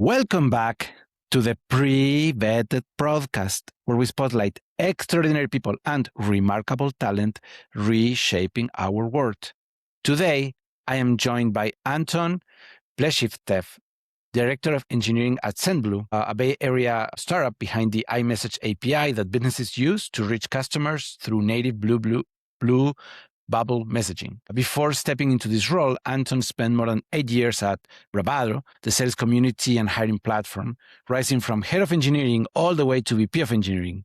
Welcome back to the PreVetted Podcast, where we spotlight extraordinary people and remarkable talent reshaping our world. Today, I am joined by Anton Pleshivtsev, Director of Engineering at Sendblue, a Bay Area startup behind the iMessage API that businesses use to reach customers through native Blue bubble messaging. Before stepping into this role, Anton spent more than 8 years at Bravado, the sales community and hiring platform, rising from head of engineering all the way to VP of engineering.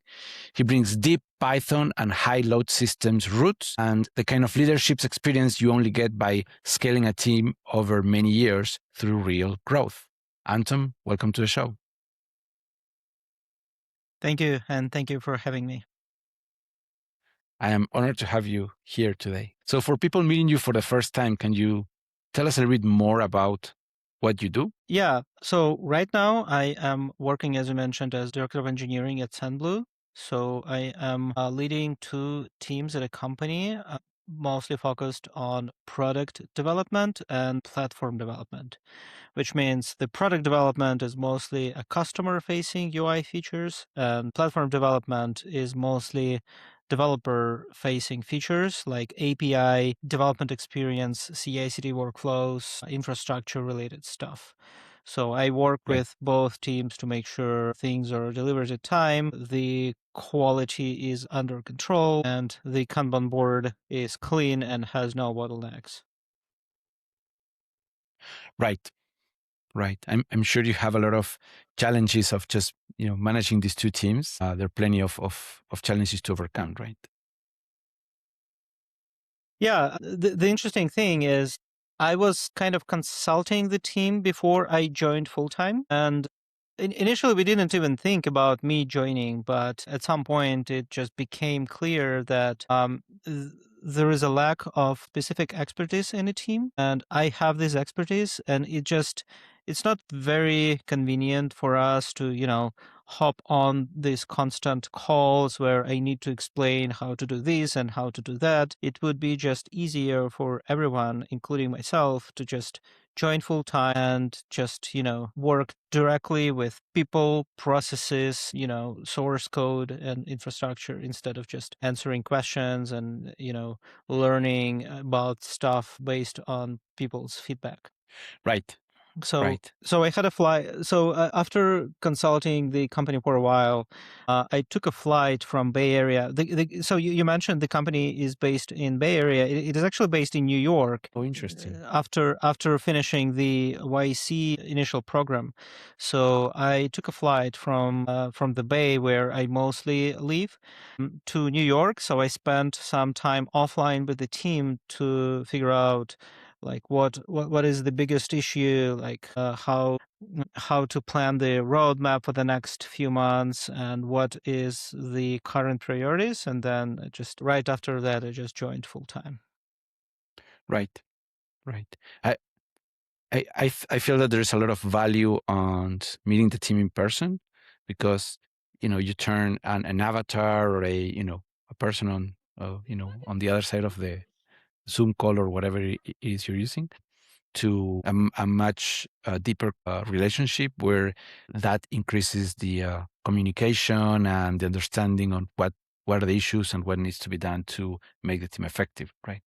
He brings deep Python and high-load systems roots and the kind of leadership experience you only get by scaling a team over many years through real growth. Anton, welcome to the show. Thank you, and thank you for having me. I am honored to have you here today. So for people meeting you for the first time, can you tell us a little bit more about what you do? Yeah, so right now I am working, as you mentioned, as Director of Engineering at Sendblue. So I am leading 2 teams at a company, mostly focused on product development and platform development, which means the product development is mostly a customer-facing UI features, and platform development is mostly developer-facing features like API, development experience, CI/CD workflows, infrastructure-related stuff. So I work with both teams to make sure things are delivered at time, the quality is under control, and the Kanban board is clean and has no bottlenecks. Right. I'm sure you have a lot of challenges of just managing these 2 teams. There are plenty of challenges to overcome, right? Yeah, the interesting thing is I was kind of consulting the team before I joined full-time, and initially we didn't even think about me joining, but at some point it just became clear that there is a lack of specific expertise in a team, and I have this expertise, and it's not very convenient for us to hop on these constant calls where I need to explain how to do this and how to do that. It would be just easier for everyone, including myself, to just join full time and just, work directly with people, processes, source code and infrastructure instead of just answering questions and, learning about stuff based on people's feedback. Right. So I had a flight. So after consulting the company for a while, I took a flight from Bay Area. So you mentioned the company is based in Bay Area. It is actually based in New York. Oh, interesting. After finishing the YC initial program, so I took a flight from the Bay, where I mostly live, to New York. So I spent some time offline with the team to figure out like what is the biggest issue, like how to plan the roadmap for the next few months and what is the current priorities, and then just right after that I just joined full time. Right. I I feel that there's a lot of value on meeting the team in person because you turn an avatar or a person on on the other side of the Zoom call or whatever it is you're using to a much deeper relationship where that increases the communication and the understanding on what are the issues and what needs to be done to make the team effective, right?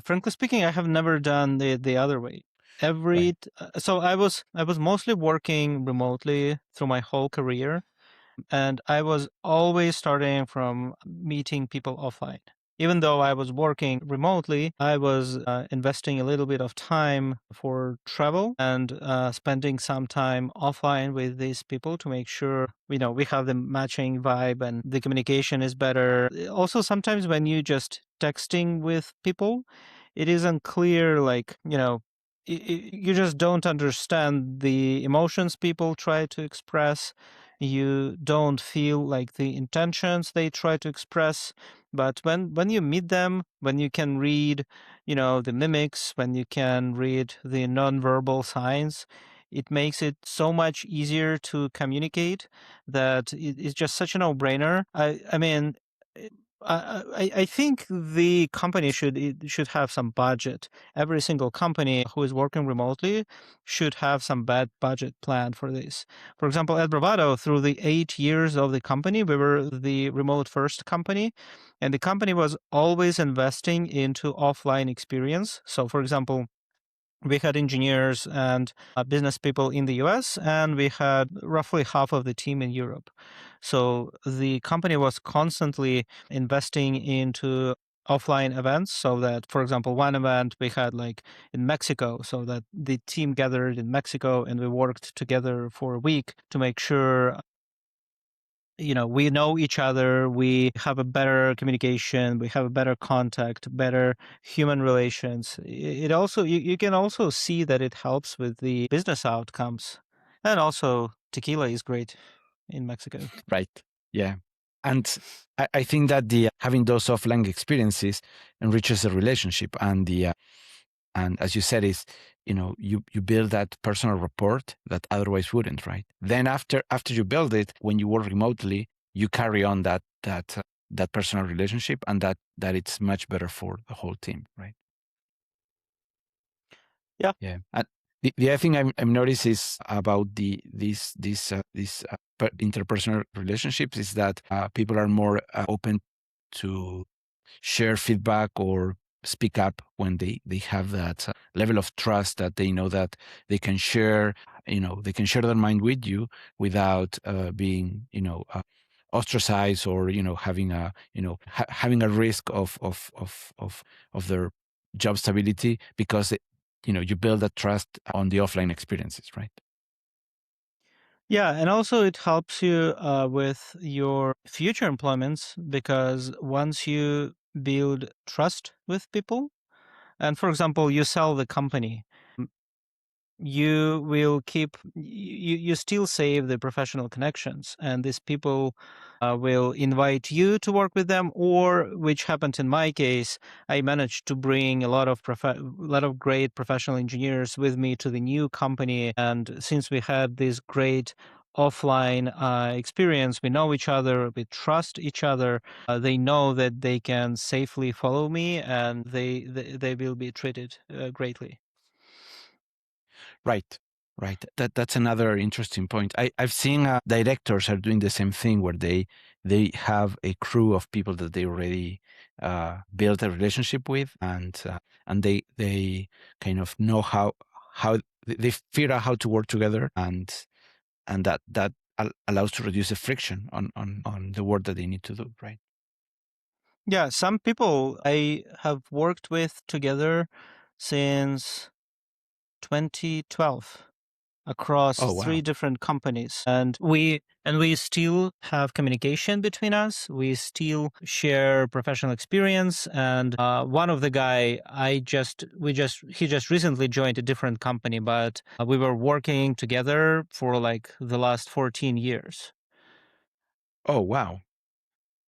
Frankly speaking, I have never done the other way. So I was mostly working remotely through my whole career, and I was always starting from meeting people offline. Even though I was working remotely, I was investing a little bit of time for travel and spending some time offline with these people to make sure we have the matching vibe and the communication is better. Also, sometimes when you just texting with people, it isn't clear, like you just don't understand the emotions people try to express. You don't feel like the intentions they try to express. But when you meet them, when you can read, the mimics, when you can read the nonverbal signs, it makes it so much easier to communicate that it's just such a no-brainer. I mean, I think the company should have some budget. Every single company who is working remotely should have some bad budget plan for this. For example, at Bravado, through the 8 years of the company, we were the remote first company, and the company was always investing into offline experience. So, for example, we had engineers and business people in the US, and we had roughly half of the team in Europe. So the company was constantly investing into offline events, so that, for example, one event we had like in Mexico, so that the team gathered in Mexico and we worked together for a week to make sure we know each other, we have a better communication, we have a better contact, better human relations. It also, you can also see that it helps with the business outcomes. And also, tequila is great in Mexico. Right. Yeah. And I think that the having those offline experiences enriches the relationship, and as you said, is you build that personal rapport that otherwise wouldn't, right? Then after you build it, when you work remotely, you carry on that personal relationship, and that it's much better for the whole team, right? Yeah. Yeah. And the other thing I'm noticed is about these interpersonal relationships is that people are more open to share feedback or speak up when they have that level of trust that they know that they can share their mind with you without being ostracized, or having a having a risk of their job stability, because you build that trust on the offline experiences, right? Yeah, and also it helps you with your future employments, because once you build trust with people, and for example, you sell the company, you will keep you still save the professional connections, and these people will invite you to work with them, or, which happened in my case, I managed to bring a lot of great professional engineers with me to the new company. And since we had this great offline experience, we know each other, we trust each other, they know that they can safely follow me, and they will be treated greatly. Right. Right. That's another interesting point. I've seen directors are doing the same thing, where they have a crew of people that they already built a relationship with, and they kind of know how they figure out how to work together, and that allows to reduce the friction on the work that they need to do. Right. Yeah, some people I have worked with together since 2012 across Oh, three wow. different companies, and we still have communication between us. We still share professional experience, and one of the guy he just recently joined a different company, but we were working together for like the last 14 years. Oh, wow.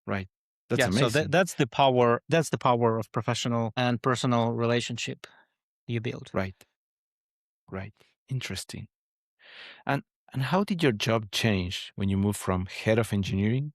Right. That's Yeah, so amazing. that's the power. That's the power of professional and personal relationship you build. Right. Right. Interesting. And how did your job change when you moved from head of engineering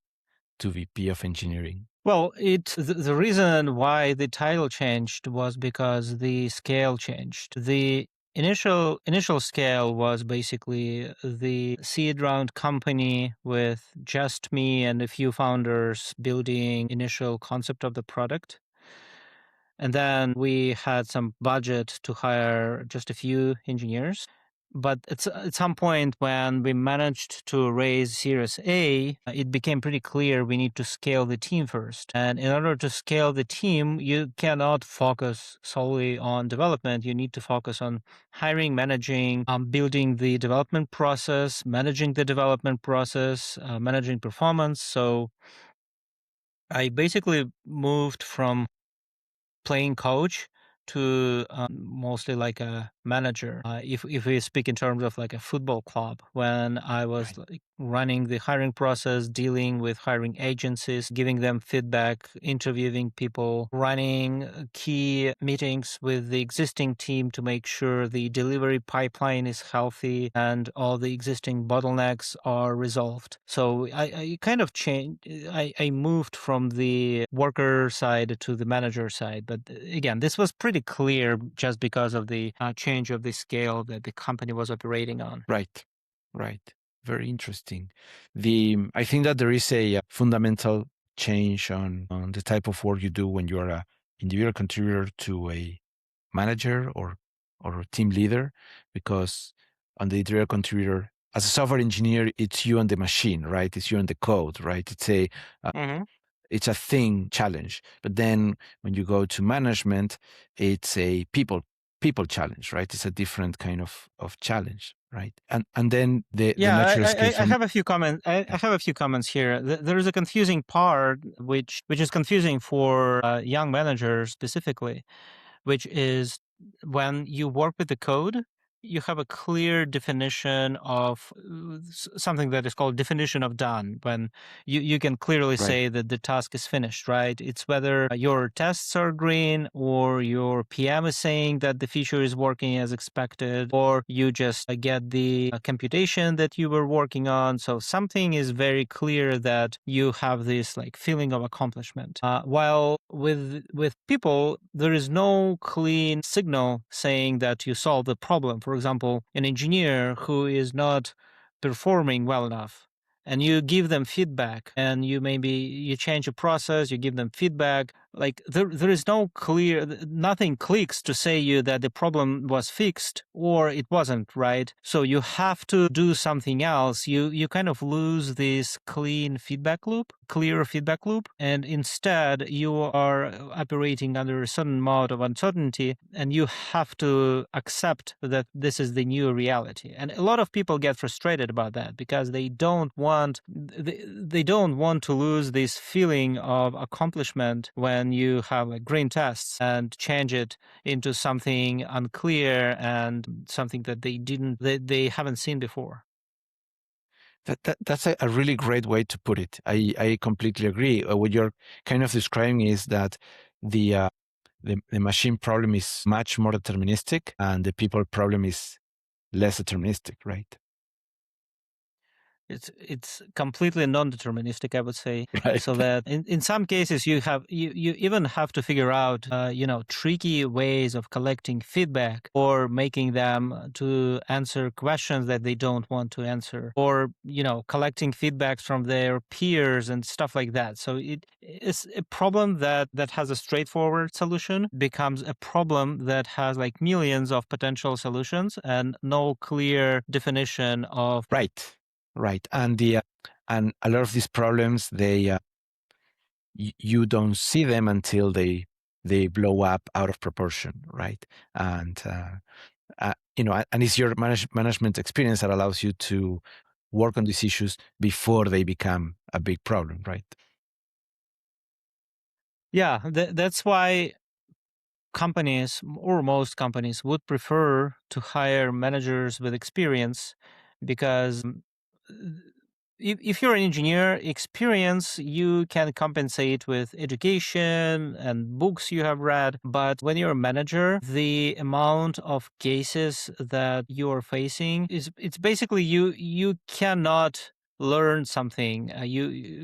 to VP of engineering? Well, the reason why the title changed was because the scale changed. The initial scale was basically the seed round company with just me and a few founders building initial concept of the product. And then we had some budget to hire just a few engineers. But at some point, when we managed to raise Series A, it became pretty clear we need to scale the team first. And in order to scale the team, you cannot focus solely on development. You need to focus on hiring, managing, building the development process, managing the development process, managing performance. So I basically moved from playing coach to mostly like a manager. If we speak in terms of like a football club, when I was like running the hiring process, dealing with hiring agencies, giving them feedback, interviewing people, running key meetings with the existing team to make sure the delivery pipeline is healthy and all the existing bottlenecks are resolved. So I kind of changed. I moved from the worker side to the manager side. But again, this was pretty clear just because of the change of the scale that the company was operating on. Right. Very interesting. I think that there is a fundamental change on the type of work you do when you are an individual contributor to a manager or a team leader, because on the individual contributor, as a software engineer, it's you and the machine, right? It's you and the code, right? It's a thing challenge. But then when you go to management, it's a people challenge, right? It's a different kind of challenge, right? And then the natural scale I have a few comments. I have a few comments here. There is a confusing part which is confusing for young managers specifically, which is when you work with the code, you have a clear definition of something that is called definition of done. When you can clearly say that the task is finished, right? It's whether your tests are green or your PM is saying that the feature is working as expected, or you just get the computation that you were working on. So something is very clear that you have this like feeling of accomplishment. While with people, there is no clean signal saying that you solved the problem. For example, an engineer who is not performing well enough, and you give them feedback, and you change a process, you give them feedback. Like there is no clear, nothing clicks to say you that the problem was fixed or it wasn't, right? So you have to do something else. You kind of lose this clear feedback loop, and instead you are operating under a certain amount of uncertainty, and you have to accept that this is the new reality. And a lot of people get frustrated about that because they don't want to lose this feeling of accomplishment when you have like green tests and change it into something unclear and something that they haven't seen before. That's a really great way to put it. I completely agree. What you're kind of describing is that the machine problem is much more deterministic and the people problem is less deterministic, right? It's completely non-deterministic, I would say. Right. So that in some cases you even have to figure out tricky ways of collecting feedback or making them to answer questions that they don't want to answer, or collecting feedback from their peers and stuff like that. So it is a problem that has a straightforward solution becomes a problem that has like millions of potential solutions and no clear definition of Right, and and a lot of these problems, you don't see them until they blow up out of proportion, right? And and it's your management experience that allows you to work on these issues before they become a big problem, right? Yeah, that's why companies, or most companies, would prefer to hire managers with experience, because if you're an engineer, experience you can compensate with education and books you have read. But when you're a manager, the amount of cases that you're facing it's basically you cannot learn something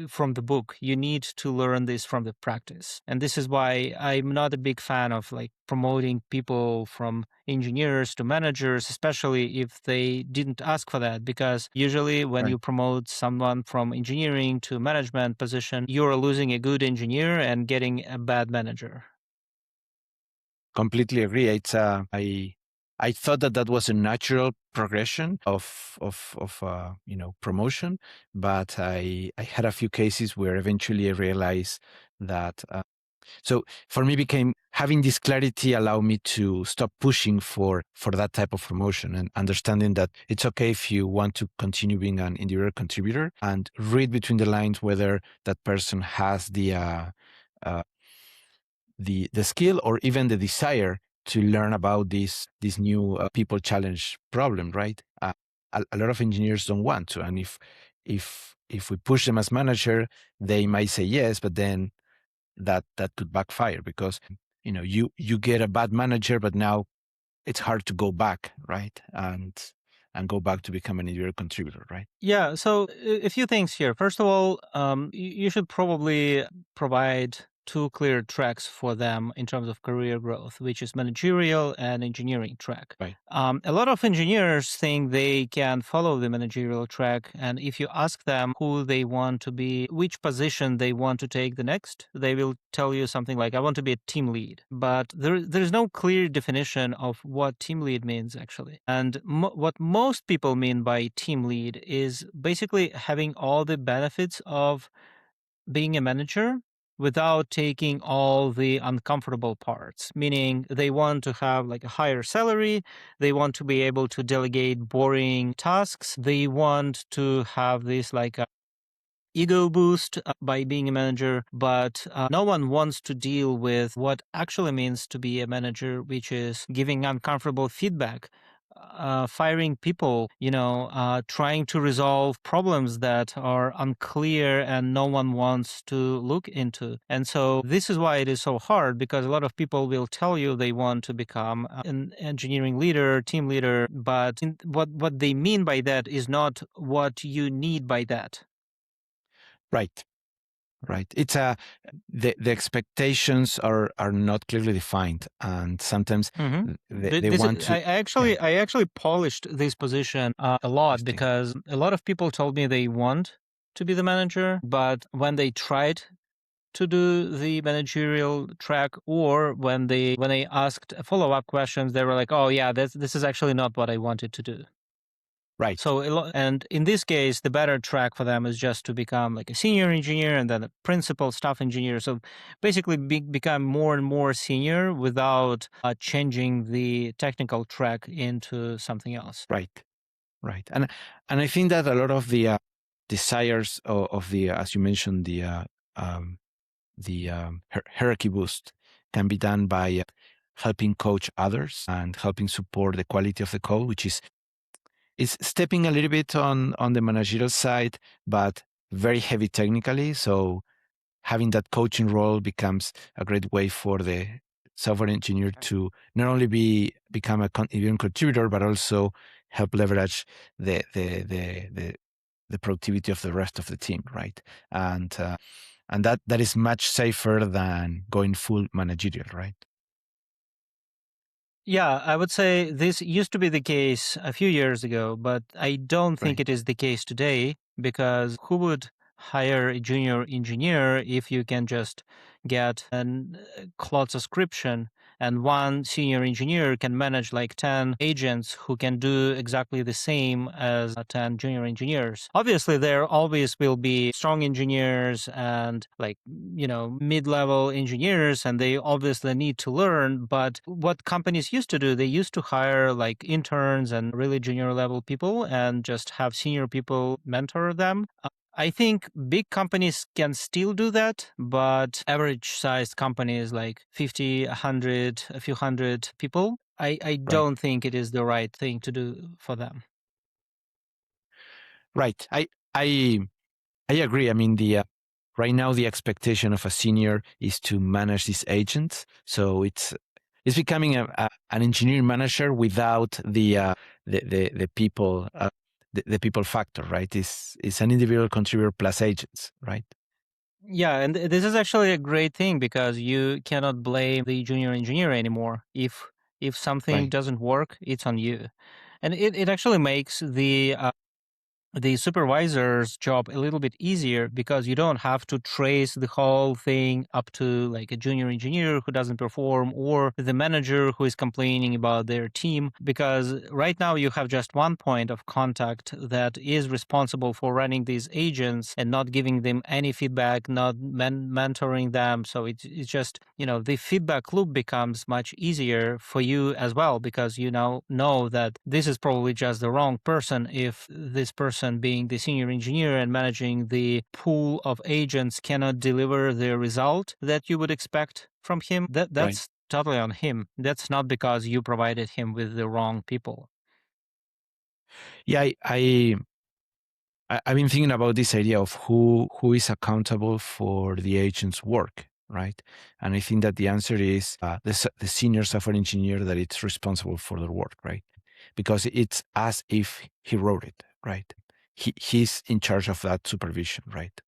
from the book. You need to learn this from the practice. And this is why I'm not a big fan of like promoting people from engineers to managers, especially if they didn't ask for that, because usually when you promote someone from engineering to management position, you're losing a good engineer and getting a bad manager. Completely agree. It's I thought that was a natural progression of promotion, but I had a few cases where eventually I realized that. So for me, having this clarity allowed me to stop pushing for that type of promotion, and understanding that it's okay if you want to continue being an individual contributor, and read between the lines whether that person has the skill or even the desire to learn about this new people challenge problem, right? A lot of engineers don't want to, and if we push them as manager, they might say yes, but then that could backfire because you get a bad manager, but now it's hard to go back, right? And go back to become an individual contributor, right? Yeah, so a few things here. First of all, you should probably provide two clear tracks for them in terms of career growth, which is managerial and engineering track. Right. A lot of engineers think they can follow the managerial track, and if you ask them who they want to be, which position they want to take the next, they will tell you something like, I want to be a team lead. But there's no clear definition of what team lead means, actually. And what most people mean by team lead is basically having all the benefits of being a manager without taking all the uncomfortable parts, meaning they want to have like a higher salary, they want to be able to delegate boring tasks, they want to have this like a ego boost by being a manager, but no one wants to deal with what actually means to be a manager, which is giving uncomfortable feedback, firing people, trying to resolve problems that are unclear and no one wants to look into. And so this is why it is so hard, because a lot of people will tell you they want to become an engineering leader, team leader, but what they mean by that is not what you need by that. Right. It's the expectations are not clearly defined, and sometimes they want to. I actually polished this position a lot because a lot of people told me they want to be the manager, but when they tried to do the managerial track, or when they asked follow-up questions, they were like, "Oh yeah, this is actually not what I wanted to do." Right. So, and in this case, the better track for them is just to become like a senior engineer and then a principal staff engineer. So basically become more and more senior without changing the technical track into something else. Right. And I think that a lot of the desires of the, as you mentioned, the hierarchy boost can be done by helping coach others and helping support the quality of the code, which is stepping a little bit on the managerial side, but very heavy technically. So having that coaching role becomes a great way for the software engineer to not only become a contributor, but also help leverage the productivity of the rest of the team, right? And that is much safer than going full managerial, right? Yeah, I would say this used to be the case a few years ago, but I don't think it is the case today, because who would hire a junior engineer if you can just get a cloud subscription and one senior engineer can manage like 10 agents who can do exactly the same as 10 junior engineers? Obviously, there always will be strong engineers and like, mid-level engineers, and they obviously need to learn. But what companies used to do, they used to hire like interns and really junior level people and just have senior people mentor them. I think big companies can still do that, but average sized companies like 50, 100, a few hundred people, I don't think it is the right thing to do for them. Right. I agree. I mean, right now the expectation of a senior is to manage these agents. So it's becoming an engineering manager without the people the people factor, right? It's an individual contributor plus agents, right? Yeah, and this is actually a great thing because you cannot blame the junior engineer anymore. If something doesn't work, it's on you. And it actually makes the supervisor's job a little bit easier, because you don't have to trace the whole thing up to like a junior engineer who doesn't perform, or the manager who is complaining about their team, because right now you have just one point of contact that is responsible for running these agents and not giving them any feedback, not mentoring them. So it's just, the feedback loop becomes much easier for you as well, because you now know that this is probably just the wrong person if this person being the senior engineer and managing the pool of agents cannot deliver the result that you would expect from him. That's totally on him. That's not because you provided him with the wrong people. Yeah, I've been thinking about this idea of who is accountable for the agent's work, right? And I think that the answer is the senior software engineer that it's responsible for their work, right? Because it's as if he wrote it, right? He's in charge of that supervision, right?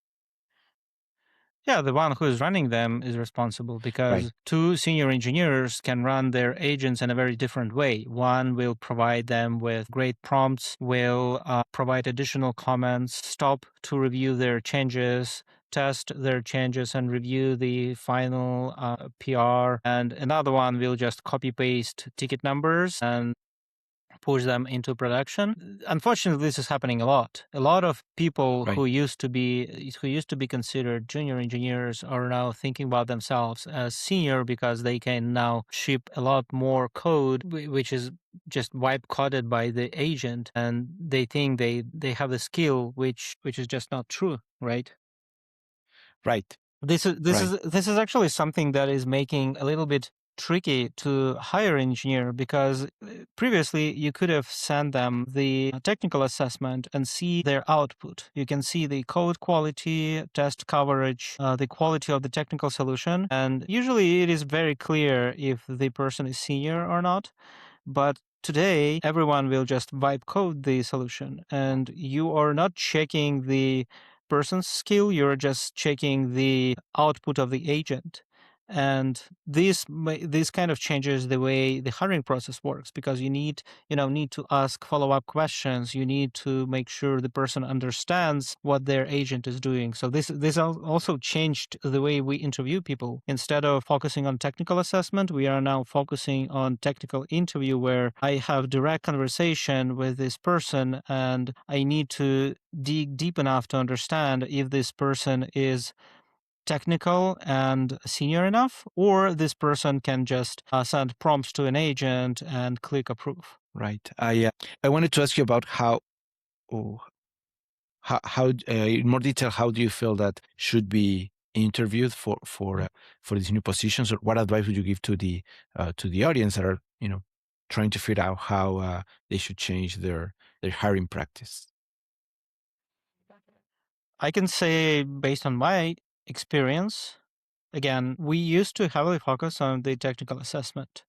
Yeah, the one who is running them is responsible because Right. two senior engineers can run their agents in a very different way. One will provide them with great prompts, will provide additional comments, stop to review their changes, test their changes, and review the final PR. And another one will just copy paste ticket numbers and push them into production. Unfortunately, this is happening a lot. A lot of people Right. who used to be considered junior engineers are now thinking about themselves as senior because they can now ship a lot more code, which is just wipe coded by the agent, and they think they have the skill, which is just not true, right? Right. This is actually something that is making a little bit tricky to hire an engineer because previously you could have sent them the technical assessment and see their output. You can see the code quality, test coverage, the quality of the technical solution, and usually it is very clear if the person is senior or not. But today, everyone will just vibe code the solution, and you are not checking the person's skill, you're just checking the output of the agent. And this kind of changes the way the hiring process works because you need to ask follow-up questions. You need to make sure the person understands what their agent is doing. So this also changed the way we interview people. Instead of focusing on technical assessment, we are now focusing on technical interview where I have direct conversation with this person and I need to dig deep enough to understand if this person is technical and senior enough, or this person can just send prompts to an agent and click approve. Right. I wanted to ask you about oh, how in more detail, how do you feel that should be interviewed for these new positions, or what advice would you give to the audience that are trying to figure out how they should change their hiring practice? I can say, based on my experience, again, we used to heavily focus on the technical assessment.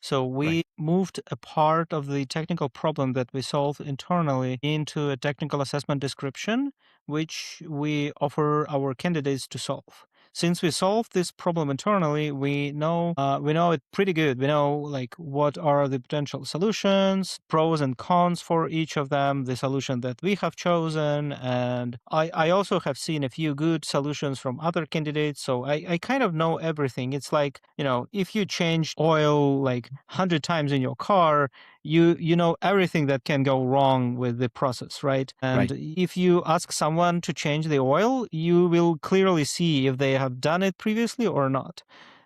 So we Right. moved a part of the technical problem that we solve internally into a technical assessment description, which we offer our candidates to solve. Since we solved this problem internally, we know it pretty good. We know like what are the potential solutions, pros and cons for each of them, the solution that we have chosen, and I also have seen a few good solutions from other candidates. So I kind of know everything. It's like if you change oil like 100 times in your car, you know everything that can go wrong with the process, right? And Right. if you ask someone to change the oil, you will clearly see if they have done it previously or not.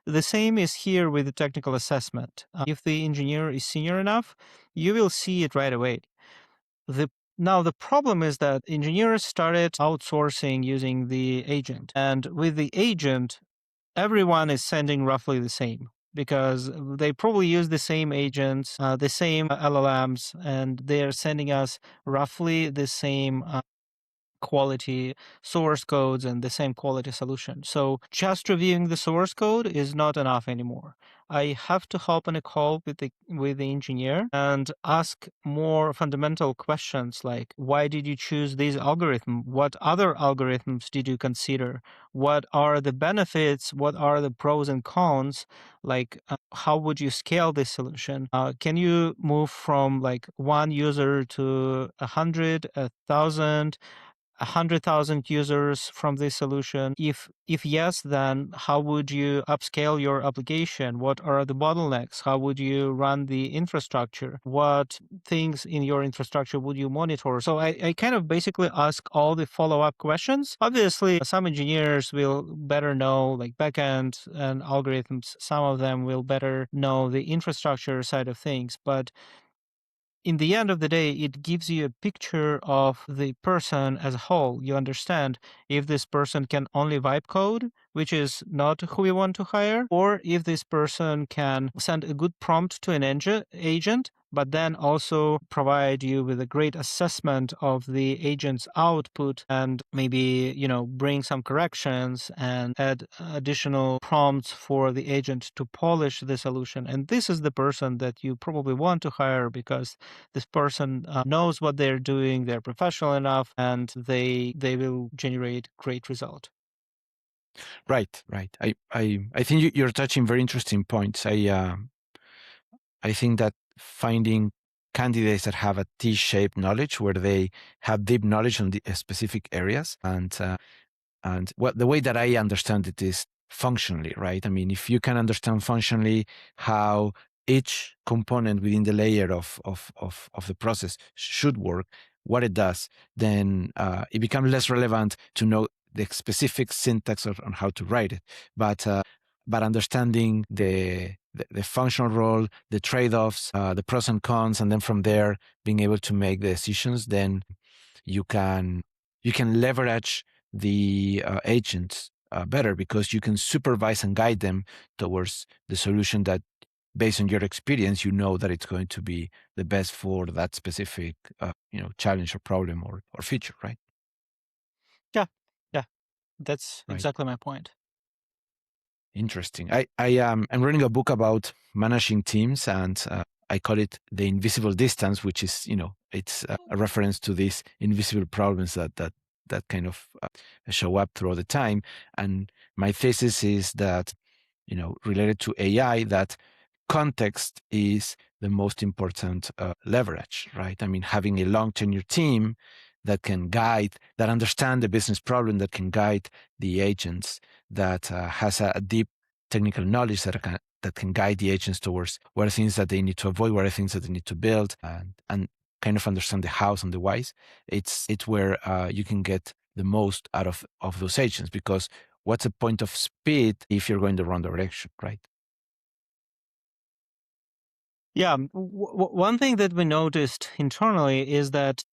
The same is here with the technical assessment. If the engineer is senior enough, you will see it right away. Now, the problem is that engineers started outsourcing using the agent. And with the agent, everyone is sending roughly the same because they probably use the same agents, the same LLMs, and they're sending us roughly the same quality source codes and the same quality solution. So just reviewing the source code is not enough anymore. I have to hop on a call with the engineer and ask more fundamental questions like why did you choose this algorithm? What other algorithms did you consider? What are the benefits? What are the pros and cons? Like how would you scale this solution? Can you move from like one user to 100, 1,000? 100,000 users from this solution? If yes, then how would you upscale your application? What are the bottlenecks? How would you run the infrastructure? What things in your infrastructure would you monitor? So I kind of basically ask all the follow-up questions. Obviously, some engineers will better know like backend and algorithms. Some of them will better know the infrastructure side of things, but in the end of the day, it gives you a picture of the person as a whole. You understand if this person can only vibe code which is not who we want to hire, or if this person can send a good prompt to an agent, but then also provide you with a great assessment of the agent's output and maybe, bring some corrections and add additional prompts for the agent to polish the solution. And this is the person that you probably want to hire because this person knows what they're doing, they're professional enough, and they will generate great result. Right. I think you're touching very interesting points. I think that finding candidates that have a T-shaped knowledge, where they have deep knowledge on the specific areas, and what the way that I understand it is functionally, right? I mean, if you can understand functionally how each component within the layer of the process should work, what it does, then it becomes less relevant to know the specific syntax on how to write it. But understanding the functional role, the trade-offs, the pros and cons, and then from there being able to make the decisions, then you can leverage the agents better, because you can supervise and guide them towards the solution that, based on your experience, you know that it's going to be the best for that specific challenge or problem or feature, right? Yeah, that's Right. exactly my point. Interesting. I'm reading a book about managing teams, and I call it The Invisible Distance, which is, it's a reference to these invisible problems that kind of show up throughout the time. And my thesis is that, related to AI, that context is the most important leverage, right? I mean, having a long tenure team that can guide, that understand the business problem, that can guide the agents, that has a deep technical knowledge that can guide the agents towards what are things that they need to avoid, what are things that they need to build, and kind of understand the hows and the whys. It's where you can get the most out of those agents, because what's the point of speed if you're going the wrong direction, right? Yeah, one thing that we noticed internally is that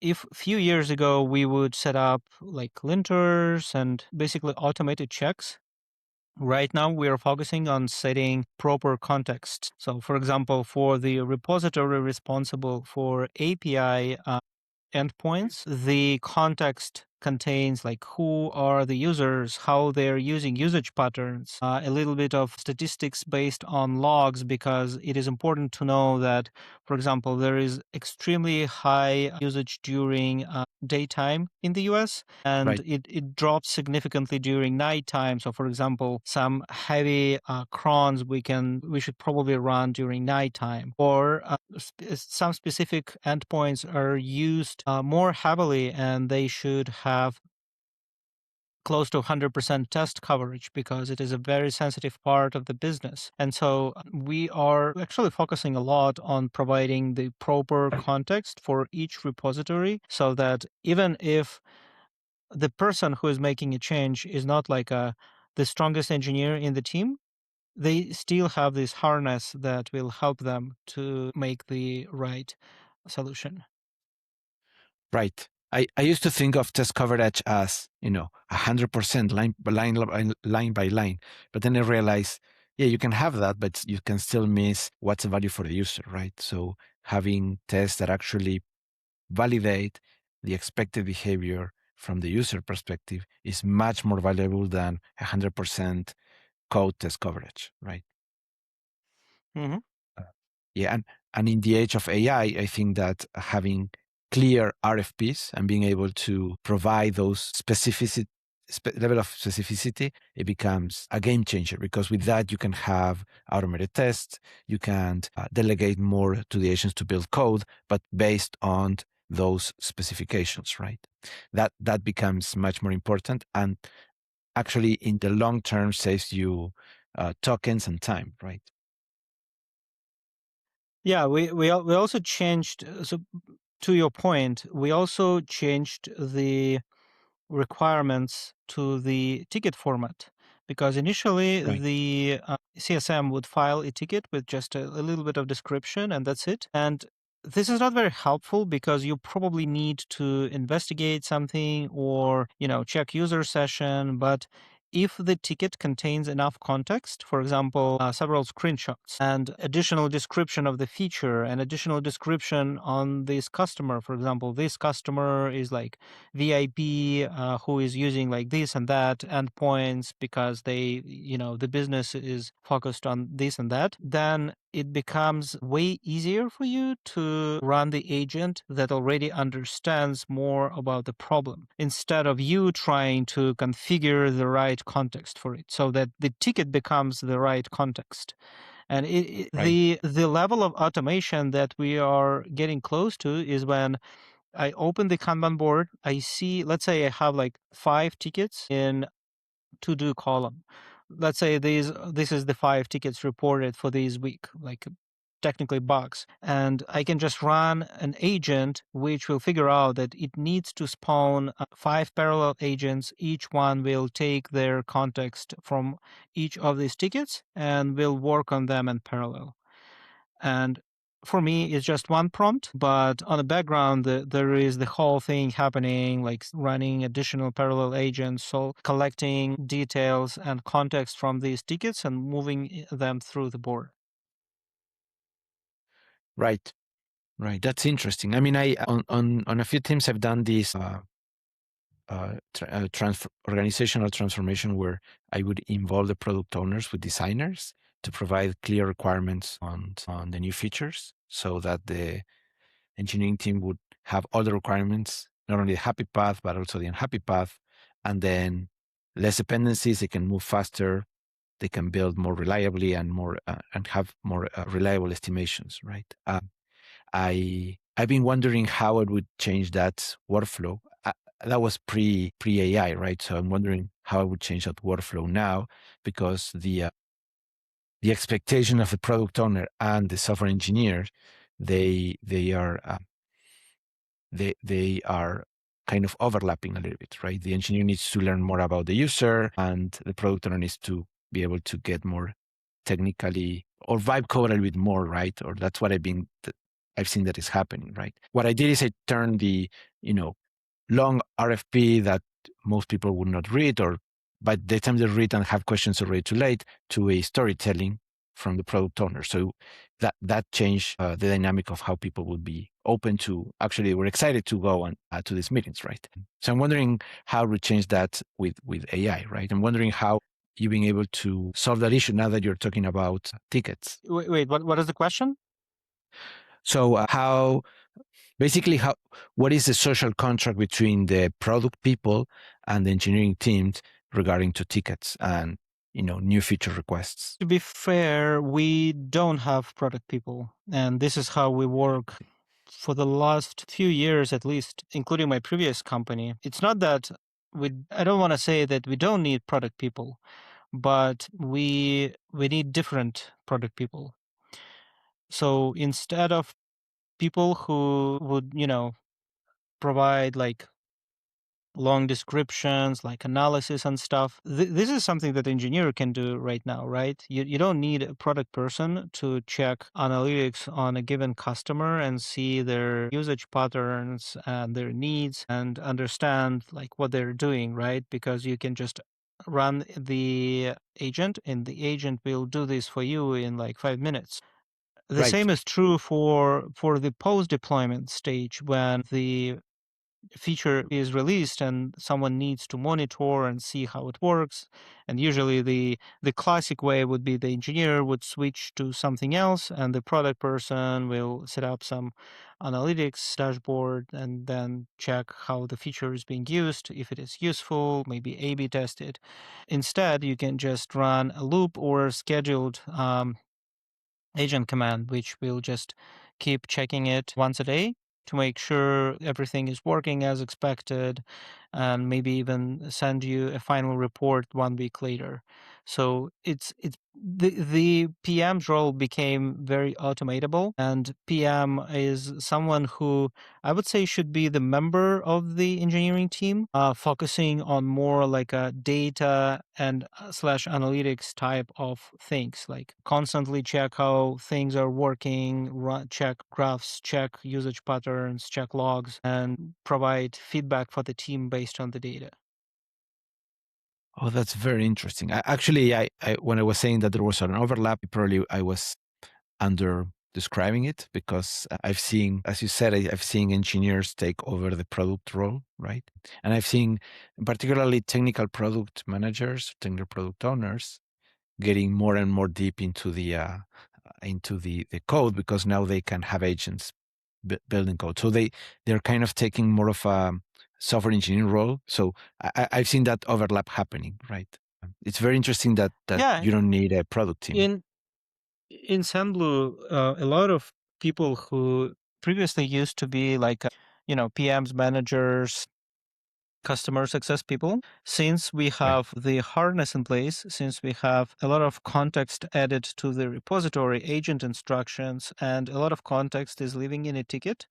if a few years ago we would set up like linters and basically automated checks, right now we are focusing on setting proper context. So for example, for the repository responsible for API endpoints, the context contains like who are the users, how they're using usage patterns, a little bit of statistics based on logs, because it is important to know that, for example, there is extremely high usage during daytime in the US, and Right. it drops significantly during nighttime. So for example, some heavy crons we should probably run during nighttime, or some specific endpoints are used more heavily and they should have close to 100% test coverage because it is a very sensitive part of the business. And so we are actually focusing a lot on providing the proper context for each repository, so that even if the person who is making a change is not like the strongest engineer in the team, they still have this harness that will help them to make the right solution. Right. I used to think of test coverage as, 100% line by line. But then I realized, yeah, you can have that, but you can still miss what's the value for the user, right? So having tests that actually validate the expected behavior from the user perspective is much more valuable than 100% code test coverage, right? Mm-hmm. Yeah, and in the age of AI, I think that having clear RFPs and being able to provide those level of specificity, it becomes a game changer, because with that you can have automated tests, you can delegate more to the agents to build code, but based on those specifications, right? That becomes much more important, and actually in the long term saves you tokens and time, right? Yeah, we also changed. So to your point, we also changed the requirements to the ticket format, because initially Right. the CSM would file a ticket with just a little bit of description and that's it. And this is not very helpful because you probably need to investigate something or check user session. But if the ticket contains enough context, for example, several screenshots and additional description of the feature and additional description on this customer, for example, this customer is like VIP who is using like this and that endpoints because they, the business is focused on this and that, then it becomes way easier for you to run the agent that already understands more about the problem instead of you trying to configure the right context for it so that the ticket becomes the right context. And Right. the level of automation that we are getting close to is when I open the Kanban board, I see, let's say I have like 5 tickets in to-do column. Let's say this is the 5 tickets reported for this week, like technically bugs. And I can just run an agent which will figure out that it needs to spawn 5 parallel agents. Each one will take their context from each of these tickets and will work on them in parallel. And for me, it's just one prompt, but on the background, there is the whole thing happening, like running additional parallel agents, so collecting details and context from these tickets and moving them through the board. Right. Right. That's interesting. I mean, I on a few teams I've done this organizational transformation where I would involve the product owners with designers to provide clear requirements on the new features so that the engineering team would have all the requirements, not only the happy path, but also the unhappy path. And then less dependencies, they can move faster, they can build more reliably and more and have more reliable estimations, right? I've been wondering how it would change that workflow. That was pre AI, right? So I'm wondering how I would change that workflow now, because the expectation of the product owner and the software engineer, they are kind of overlapping a little bit, right? The engineer needs to learn more about the user, and the product owner needs to be able to get more technically or vibe code a little bit more, right? Or that's what I've seen that is happening, right? What I did is I turned the, long RFP that most people would not read, or by the time they read and have questions already too late, to a storytelling from the product owner. So that changed the dynamic of how people would be open to, actually we're excited to go on to these meetings, right? So I'm wondering how we change that with AI, right? I'm wondering how you being able to solve that issue now that you're talking about tickets. Wait, what is the question? So what is the social contract between the product people and the engineering teams regarding to tickets and new feature requests? To be fair, we don't have product people, and this is how we work for the last few years, at least, including my previous company. It's not that I don't want to say that we don't need product people, but we need different product people. So instead of people who would, provide like long descriptions, like analysis and stuff. This is something that engineer can do right now, right? You don't need a product person to check analytics on a given customer and see their usage patterns and their needs and understand like what they're doing, right? Because you can just run the agent and the agent will do this for you in like 5 minutes. The Right. same is true for the post deployment stage when the feature is released and someone needs to monitor and see how it works. And usually the classic way would be the engineer would switch to something else and the product person will set up some analytics dashboard and then check how the feature is being used, if it is useful, maybe A/B test it. Instead, you can just run a loop or scheduled agent command, which will just keep checking it once a day to make sure everything is working as expected, and maybe even send you a final report 1 week later. So it's the PM's role became very automatable, and PM is someone who I would say should be the member of the engineering team, focusing on more like a data and slash analytics type of things, like constantly check how things are working, check graphs, check usage patterns, check logs, and provide feedback for the team based on the data. Oh, that's very interesting. Actually, when I was saying that there was an overlap, probably I was under describing it, because I've seen, as you said, I've seen engineers take over the product role, right? And I've seen particularly technical product managers, technical product owners, getting more and more deep into the code, because now they can have agents building code. So they're kind of taking more of a software engineering role. So I've seen that overlap happening, right? It's very interesting that Yeah, you don't need a product team. in Sendblue, a lot of people who previously used to be like, PMs, managers, customer success people, since we Right. have the harness in place, since we have a lot of context added to the repository, agent instructions, and a lot of context is living in a ticket,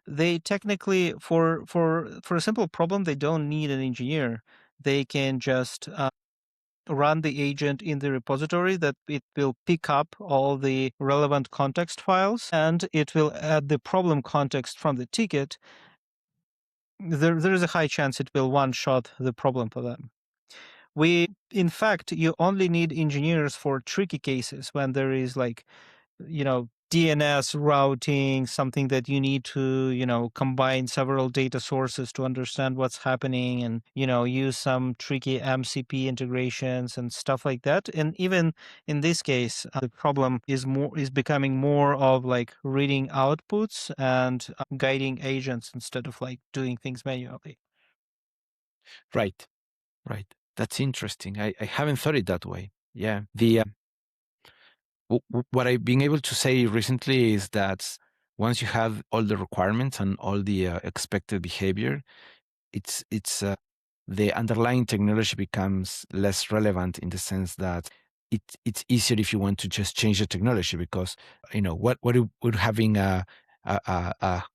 they technically, for a simple problem, they don't need an engineer. They can just run the agent in the repository, that it will pick up all the relevant context files, and it will add the problem context from the ticket. There is a high chance it will one-shot the problem for them. In fact, you only need engineers for tricky cases, when there is like, DNS routing, something that you need to, combine several data sources to understand what's happening, and, use some tricky MCP integrations and stuff like that. And even in this case, the problem is becoming more of like reading outputs and guiding agents instead of like doing things manually. Right. Right. That's interesting. I haven't thought it that way. Yeah. What I've been able to say recently is that once you have all the requirements and all the expected behavior, it's the underlying technology becomes less relevant, in the sense that it's easier if you want to just change the technology, because what would having a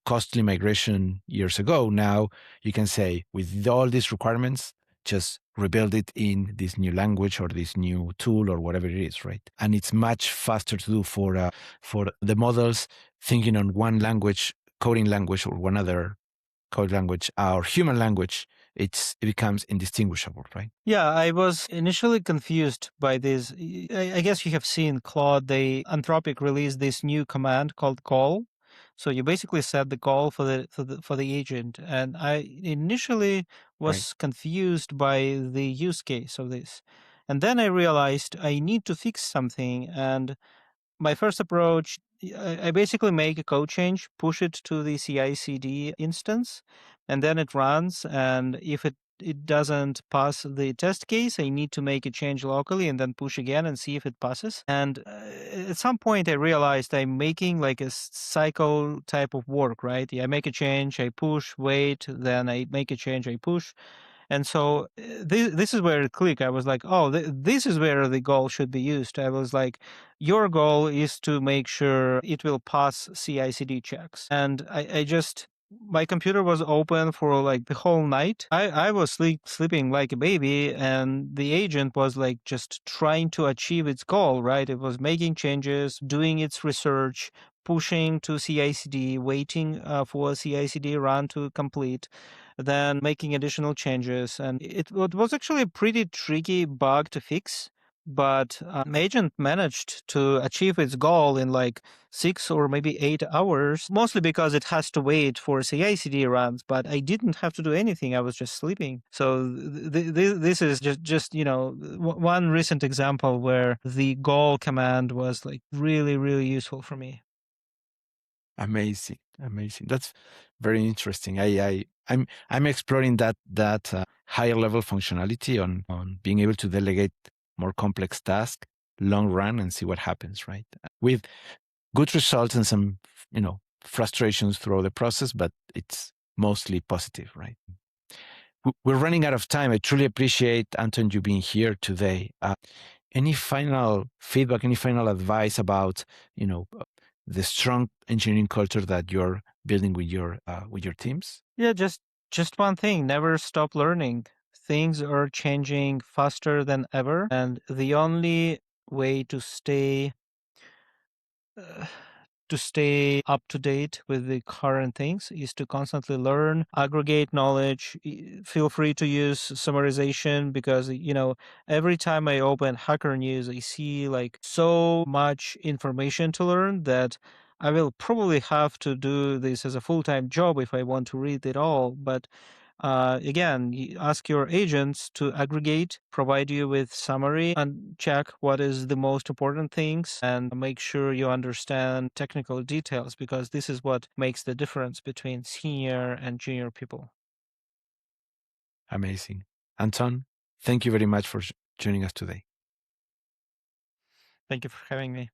costly migration years ago, now you can say, with all these requirements, just rebuild it in this new language or this new tool or whatever it is, right? And it's much faster to do for the models thinking on one language, coding language, or one other code language or human language. It becomes indistinguishable, right? Yeah, I was initially confused by this. I guess you have seen Claude. Anthropic released this new command called call. So you basically set the call for the agent, and I initially Right. was confused by the use case of this, and then I realized I need to fix something. And my first approach, I basically make a code change, push it to the CI/CD instance, and then it runs. And if it doesn't pass the test case, I need to make a change locally and then push again and see if it passes. And at some point, I realized I'm making like a cycle type of work, right? I make a change, I push, wait, then I make a change, I push. And so this is where it clicked. I was like, oh, this is where the goal should be used. I was like, your goal is to make sure it will pass CI/CD checks. And I just, my computer was open for like the whole night. I was sleeping like a baby, and the agent was like just trying to achieve its goal, right? It was making changes, doing its research, pushing to CI/CD, waiting for a CI/CD run to complete, then making additional changes. And it was actually a pretty tricky bug to fix, but agent managed to achieve its goal in like 6 or maybe 8 hours, mostly because it has to wait for CI/CD runs. But I didn't have to do anything; I was just sleeping. So this is just one recent example where the goal command was like really, really useful for me. Amazing, amazing. That's very interesting. I'm exploring that higher level functionality on being able to delegate more complex tasks, long run, and see what happens, right? With good results and some frustrations throughout the process, but it's mostly positive, right? We're running out of time. I truly appreciate, Anton, you being here today. Any final feedback, any final advice about the strong engineering culture that you're building with your teams? Yeah, just one thing, never stop learning. Things are changing faster than ever, and the only way to stay uh, to stay up to date with the current things is to constantly learn, aggregate knowledge. Feel free to use summarization because, every time I open Hacker News, I see like so much information to learn that I will probably have to do this as a full-time job if I want to read it all. But again, ask your agents to aggregate, provide you with summary, and check what is the most important things, and make sure you understand technical details because this is what makes the difference between senior and junior people. Amazing. Anton, thank you very much for joining us today. Thank you for having me.